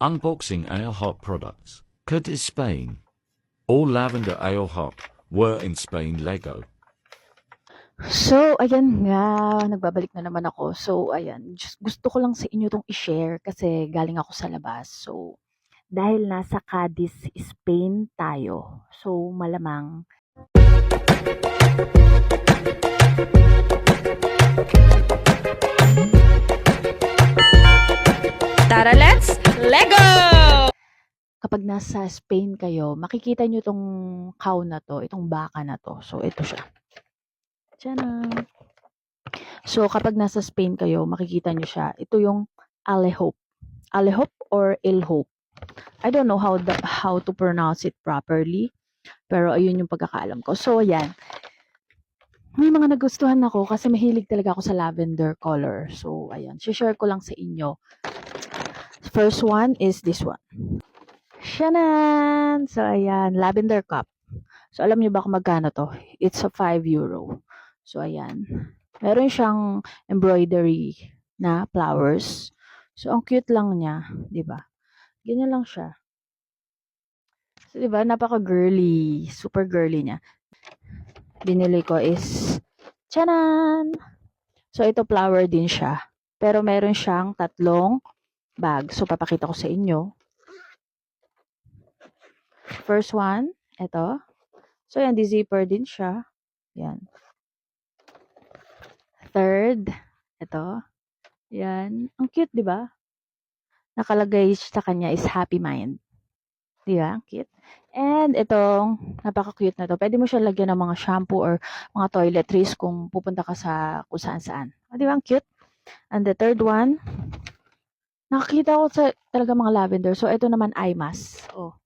Unboxing Ale Hop products. Curtis, Spain. All lavender ale hop were in Spain Lego. So, ayan nga, nagbabalik na naman ako. So, ayan, just gusto ko lang sa inyo itong i-share kasi galing ako sa labas. So, dahil nasa Cadiz, Spain tayo. So, malamang Tara, let's Lego! kapag nasa Spain kayo, makikita nyo itong cow na to, itong baka na to. So, ito siya. Tiyan. So, kapag nasa Spain kayo, makikita nyo siya. Ito yung Alehope. Alehope or Ilhope. I don't know how to pronounce it properly. Pero ayun yung pagkakaalam ko. So, ayan. May mga nagustuhan ako kasi mahilig talaga ako sa lavender color. So, ayan. Share ko lang sa inyo. First one is this one. Shanan! So, ayan. Lavender cup. So, alam niyo ba kung magkano to? It's a 5 euro. So, ayan. Meron siyang embroidery na flowers. So, ang cute lang niya. Diba? Ganyan lang siya. So, diba? Napaka-girly. Super girly niya. Binili ko is Chanan! So, ito flower din siya. Pero meron siyang tatlong bag. So, papakita ko sa inyo. First one, ito. So, yan, di-zipper din siya. Yan. Third, ito. Yan. Ang cute, di ba? Nakalagay sa kanya is happy mind. Di ba? Ang cute. And itong napaka-cute na to. Pwede mo siya lagyan ng mga shampoo or mga toiletries kung pupunta ka sa kung saan-saan. Di ba? Ang cute. And the third one, nakakita ko sa talaga mga lavender. So, ito naman eye mask. Oh.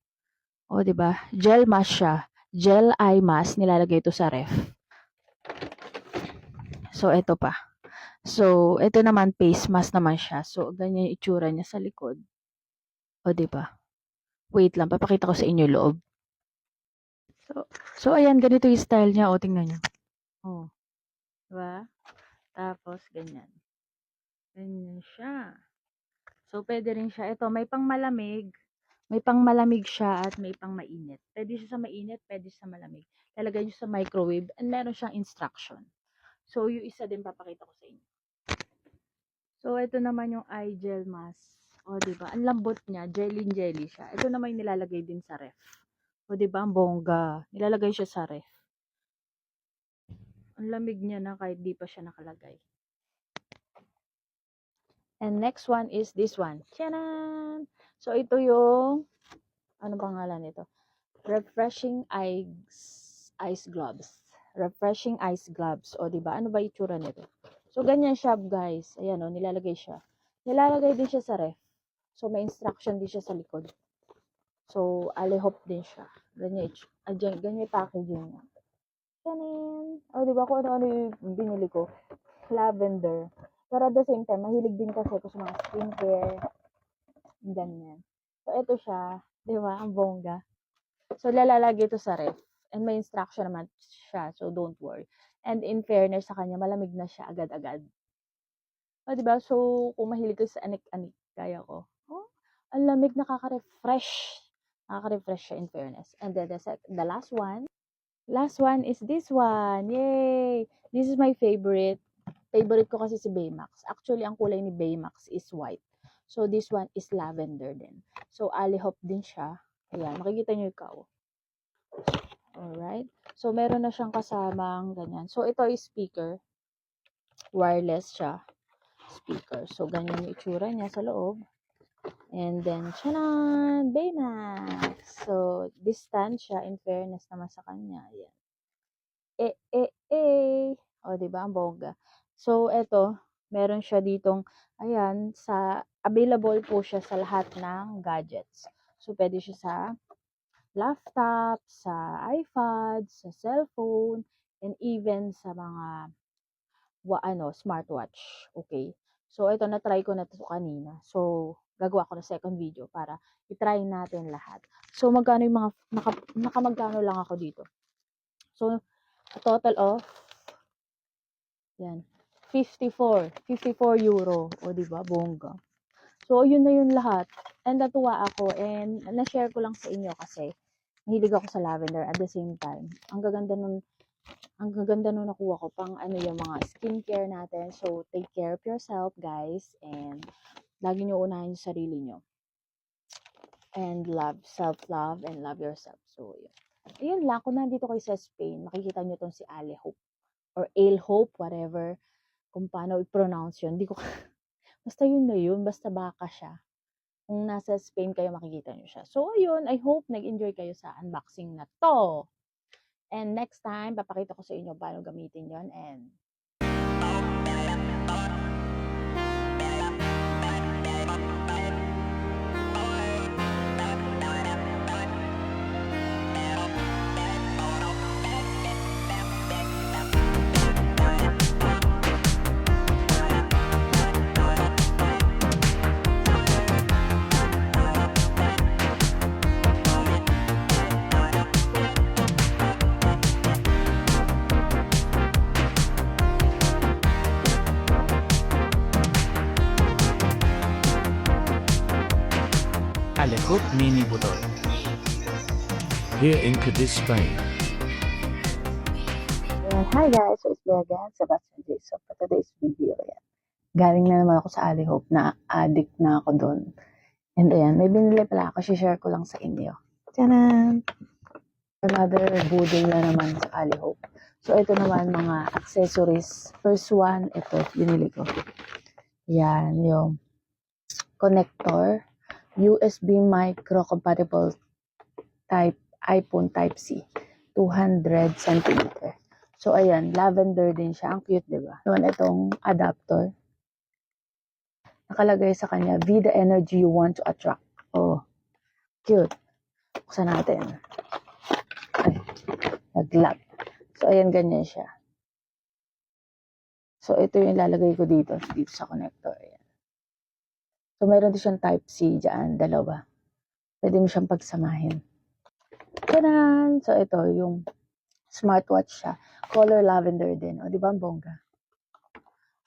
Oh, 'di ba? Gel mask siya. Gel eye mask, nilalagay ito sa ref. So, ito pa. So, ito naman face mask naman siya. So, ganyan yung itsura niya sa likod. O, 'di ba? Wait lang, papakita ko sa inyo yung loob. So ayan, ganito yung style niya. O, tingnan niyo. Oh, 'di ba? Tapos, ganyan. Ganyan siya. So, pwede rin siya. Ito, may pang malamig. May pang malamig siya at may pang mainit. Pwede siya sa mainit, pwede siya sa malamig. Lalagay niyo sa microwave and meron siyang instruction. So, yung isa din papakita ko sa inyo. So, ito naman yung eye gel mask. O, diba? Ang lambot niya. Jelly siya. Ito naman yung nilalagay din sa ref. O, diba? Ang bongga. Nilalagay siya sa ref. Ang lamig niya na kahit di pa siya nakalagay. And next one is this one. Tiyanan! So, ito yung ano pangalan nito? Refreshing ice gloves. Refreshing ice gloves. O, diba? Ano ba itsura nito? So, ganyan siya, guys. Ayan, o, nilalagay siya. Nilalagay din siya sa ref. So, may instruction din siya sa likod. So, alihop din siya. Ganyan, ganyan yung packaging niya. Kanin. O, diba? Kung ano-ano yung binili ko. Lavender. Pero at the same time, mahilig din kasi ako sa mga skincare. Ganyan. So, ito siya. Diba? Ang bongga. So, lalalagay ito sa ref. And may instruction naman siya. So, don't worry. And in fairness sa kanya, malamig na siya agad-agad. O, diba? So, kung mahilig ka sa anik-anik, kaya ko. Oh, ang lamig, nakaka-refresh. Nakaka-refresh siya in fairness. And then, the last one. Last one is this one. Yay! This is my favorite. Favorite ko kasi si Baymax. Actually, ang kulay ni Baymax is white. So, this one is lavender din. So, alihop din siya. Ayan, makikita nyo ikaw. Alright. So, meron na siyang kasamang ganyan. So, ito is speaker. Wireless siya. Speaker. So, ganyan yung itsura niya sa loob. And then, chanan! Baymax! So, distant siya in fairness naman sa kanya. Ayan. O, diba? Ang bongga. So, eto, meron siya ditong, ayan, available po siya sa lahat ng gadgets. So, pwede siya sa laptop, sa iPad, sa cellphone, and even sa mga smartwatch. Okay? So, ito, na-try ko na ito kanina. So, gagawa ko na second video para i-try natin lahat. So, magkano yung mga, nakamagkano lang ako dito. So, a total of, yan, 54 euro. O, diba? Bongga. So, yun na yun lahat. And natuwa ako and na-share ko lang sa inyo kasi mahilig ako sa lavender at the same time. Ang gaganda nun nakuha ko pang ano yung mga skincare natin. So, take care of yourself, guys. And lagi nyo unahin yung sarili nyo. And love, self-love, and love yourself. So, yun. Ayun lang. Kung nandito kayo sa Spain, makikita nyo tong si Ale Hope. Or Ale Hope, whatever. Kung paano i-pronounce yun. Hindi ko basta yun na yun. Basta baka siya. Kung nasa Spain kayo, makikita nyo siya. So, ayun. I hope nag-enjoy kayo sa unboxing na to. And next time, papakita ko sa inyo paano gamitin yon. And Alekut Mini Butol. Here in Cadiz, Spain. hi guys, so it's me again, Sebastian J. So for today's video, yan. Galing na naman ako sa Ali Hope na addict na ako doon. And ayan, may binili pala ako, share ko lang sa inyo. Tiyanan! Another budol na naman sa Ali Hope. So ito naman mga accessories. First one, ito, binili ko. Yan, yung connector. USB micro compatible type iPhone Type-C 200 cm. So ayan, lavender din siya. Ang cute, 'di ba? Naman itong adapter. Nakalagay sa kanya, "Be the energy you want to attract." Oh, cute. Buksan natin. Ay, nag-lock. So ayan, ganyan siya. So ito yung ilalagay ko dito sa connector. Ayan. So, meron din siyang Type-C dyan, dalawa. Pwede mo siyang pagsamahin. Tadan! So, ito, yung smartwatch siya. Color lavender din. O, di ba, ang bongga?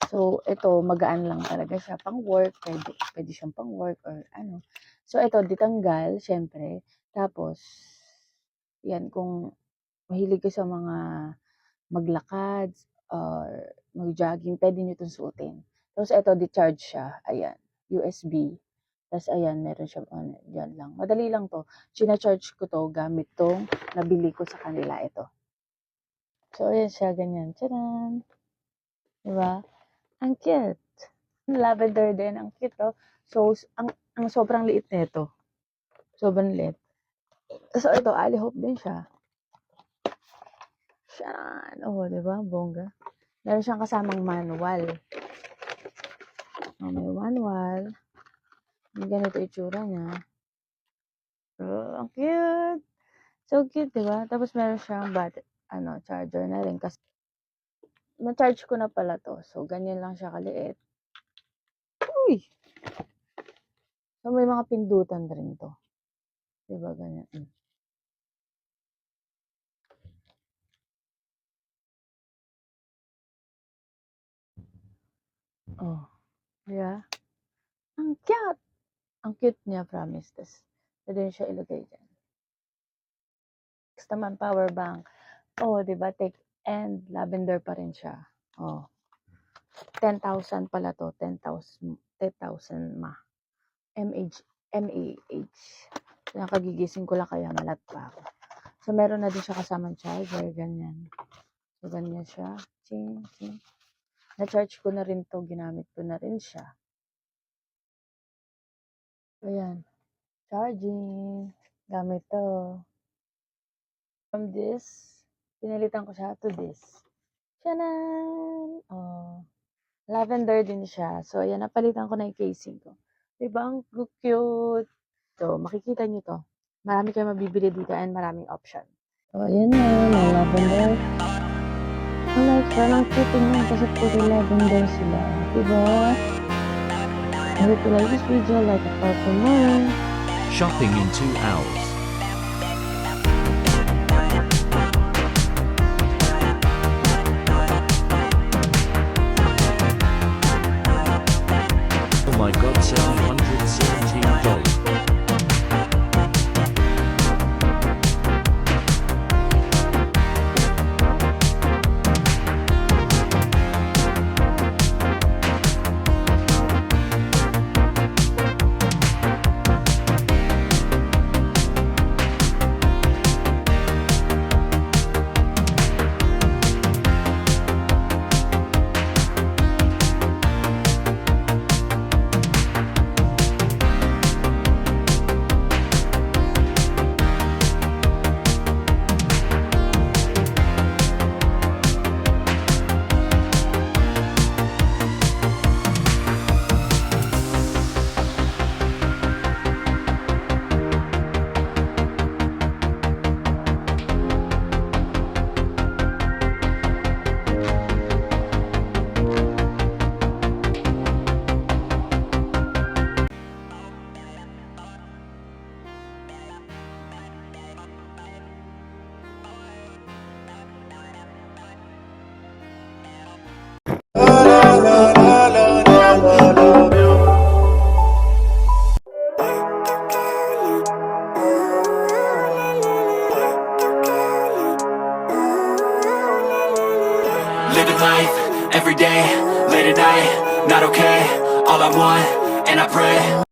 So, ito, magaan lang talaga siya. Pang work, pwede siyang pang work or ano. So, ito, ditanggal, syempre. Tapos, yan, kung mahilig ka sa mga maglakad or mag-jogging, pwede nyo itong suotin. Tapos, ito, di-charge siya. Ayan. USB. Tapos, ayan, meron siya, dyan lang. Madali lang to. Sina-charge ko to gamit tong nabili ko sa kanila ito. So, ayan siya, ganyan. Tcharan! Diba? Ang cute. Lavender din. Ang cute to. So, ang sobrang liit nito. Sobrang liit. So, ito, Ali Hope din siya. Tcharan! Oh, diba? Bongga. Meron siyang kasamang manual. Oh, may manual. Ganito itsura niya. Oh, ang cute. So cute, diba? Tapos meron siyang charger na rin. Kasi na-charge ko na pala to. So, ganyan lang siya kaliit. Uy! So, may mga pindutan rin to. Diba, ganyan. Oh. Yeah. Ang cute! Ang cute niya, promise. Tapos, pwede siya ilagay dyan. Next naman, power bank. Oh, diba? And lavender pa rin siya. Oh. 10,000 pala to. 10,000 mAh. Kaya kagigising ko lang kaya malat pa ako. So, meron na din siya kasamang charger. Ganyan. So, ganyan siya. Ching, ching. Na-charge ko na rin to. Ginamit ko na rin siya. Ayan. Charging. Gamit to. From this, pinalitan ko siya to this. Tiyanan! Oh. Lavender din siya. So, ayan. Napalitan ko na yung casing ko. Diba? Ang cute. So, makikita nyo to. Marami kayo mabibili dito and maraming option. So, ayan na. May lavender. Ang like, parang cute nyo kasi puro lavender sila. Diba? I hope you like this video, like it for more. Shopping in 2 hours. Oh my god, 700 Living life, every day, late at night, not okay. All I want, and I pray